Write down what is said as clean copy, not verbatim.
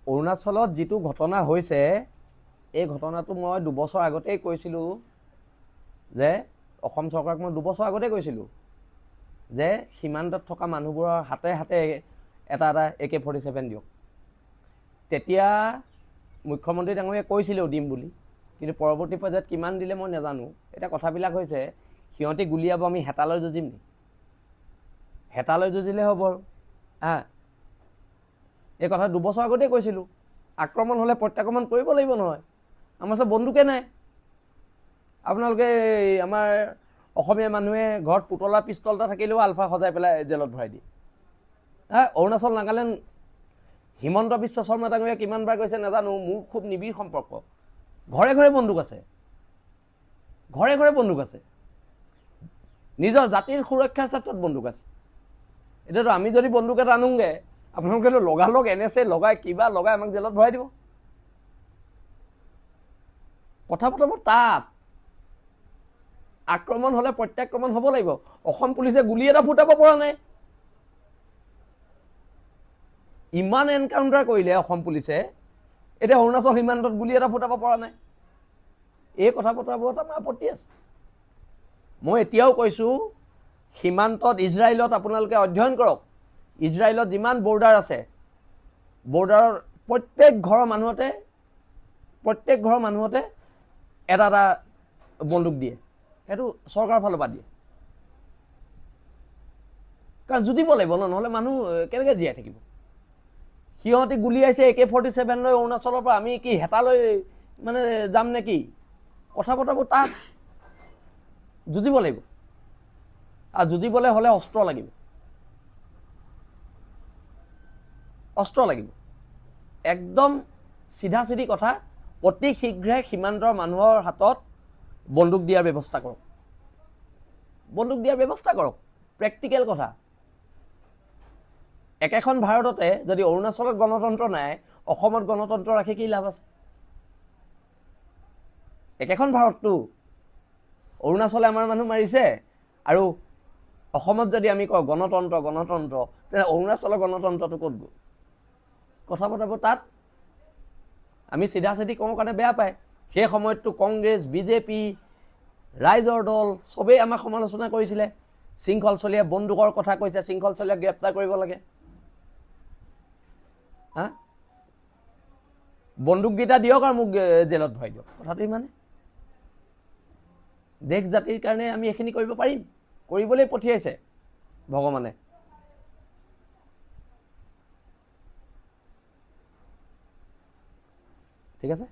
অৰুণাচলত যিটো ঘটনা হৈছে এই ঘটনাটো মই 2 বছৰ আগতেই কৈছিলোঁ যে অসম চৰকাৰক মই 2 বছৰ আগতেই কৈছিলোঁ যে সীমান্তত থকা মানুহবোৰৰ হাতে হাতে এটা AK-47 দিয়ক। তেতিয়া মুখ্যমন্ত্ৰী ডাঙৰীয়াই কৈছিলেও দিম বুলি, কিন্তু পৰৱৰ্তী পৰ্যায়ত কিমান দিলে মই নাজানো। এতিয়া কথাবিলাক হৈছে সিহঁতি গুলিয়াব, আমি হেতালৈ যুঁজিম নি? হেতালৈ যুঁজিলে হ'ব এই কথা 2 বছৰ আগতেই কৈছিলোঁ। আক্ৰমণ হ'লে প্ৰত্যাক্ৰমণ কৰিব লাগিব নহয়। আমাৰ ওচৰত বন্দুকে নাই। আপোনালোকে আমাৰ অসমীয়া মানুহে ঘৰত পুতলা পিষ্টল এটা থাকিলেও আলফা সজাই পেলাই জেলত ভৰাই দিয়ে। অৰুণাচল নাগালেণ্ড হিমন্ত বিশ্ব শৰ্মা ডাঙৰীয়া কিমানবাৰ কৈছে নাজানো, মোৰ খুব নিবিড় সম্পৰ্ক। ঘৰে ঘৰে বন্দুক আছে, ঘৰে ঘৰে বন্দুক আছে, নিজৰ জাতিৰ সুৰক্ষাৰ ক্ষেত্ৰত বন্দুক আছে। এতিয়াতো আমি যদি বন্দুক এটা আনোগে, আপোনালোকেতো লগালগ NSA লগাই কিবা লগাই আমাক জেলত ভৰাই দিব। কথা পতাব তাত। আক্ৰমণ হ'লে প্ৰত্যাক্ৰমণ হ'ব লাগিব। অসম পুলিচে গুলি এটা ফুটাব পৰা নাই। ইমান এনকাউণ্টাৰ কৰিলে অসম পুলিচে, এতিয়া অৰুণাচল সীমান্তত গুলি এটা ফুটাব পৰা নাই। এই কথা বতৰাবোৰত আমাৰ আপত্তি আছে। মই এতিয়াও কৈছোঁ, সীমান্তত ইজৰাইলত আপোনালোকে অধ্যয়ন কৰক। ইজৰাইলত যিমান বৰ্ডাৰ আছে, বৰ্ডাৰৰ প্ৰত্যেক ঘৰৰ মানুহতে এটা এটা বন্দুক দিয়ে। সেইটো চৰকাৰৰ ফালৰ পৰা দিয়ে। কাৰণ যুঁজিব লাগিব ন, নহ'লে মানুহ কেনেকৈ জীয়াই থাকিব? সিহঁতি গুলিয়াইছে AK-47 লৈ অৰুণাচলৰ পৰা, আমি কি হেতালৈ মানে যাম নে কি? কথা বতৰাবোৰ তাত। যুঁজিব লাগিব, আৰু যুঁজিবলৈ হ'লে অস্ত্ৰ লাগিব। অস্ত্ৰ লাগিব। একদম চিধা চিধি কথা, অতি শীঘ্ৰে সীমান্তৰ মানুহৰ হাতত বন্দুক দিয়াৰ ব্যৱস্থা কৰক। বন্দুক দিয়াৰ ব্যৱস্থা কৰক। প্ৰেক্টিকেল কথা। একেখন ভাৰততে যদি অৰুণাচলত গণতন্ত্ৰ নাই, অসমত গণতন্ত্ৰ ৰাখি কি লাভ আছে? একেখন ভাৰতটো। অৰুণাচলে আমাৰ মানুহ মাৰিছে, আৰু অসমত যদি আমি কওঁ গণতন্ত্ৰ গণতন্ত্ৰ, তেনে অৰুণাচলৰ গণতন্ত্ৰটো ক'ত গ'ল? কথা বতৰাবোৰ তাত। আমি চিধা চিধি কওঁ কাৰণে বেয়া পায়। সেই সময়ততো কংগ্ৰেছ, বিজেপি, ৰাইজৰ দল চবেই আমাক সমালোচনা কৰিছিলে। শৃংখল চলিয়া বন্দুকৰ কথা কৈছে, শৃংখল চলিয়াক গ্ৰেপ্তাৰ কৰিব লাগে। বন্দুককেইটা দিয়ক আৰু মোক জেলত ভৰাই দিয়ক। কথাটো ইমানে। দেশ জাতিৰ কাৰণে আমি এইখিনি কৰিব পাৰিম, কৰিবলৈ পঠিয়াইছে ভগৱানে। ঠিক আছে।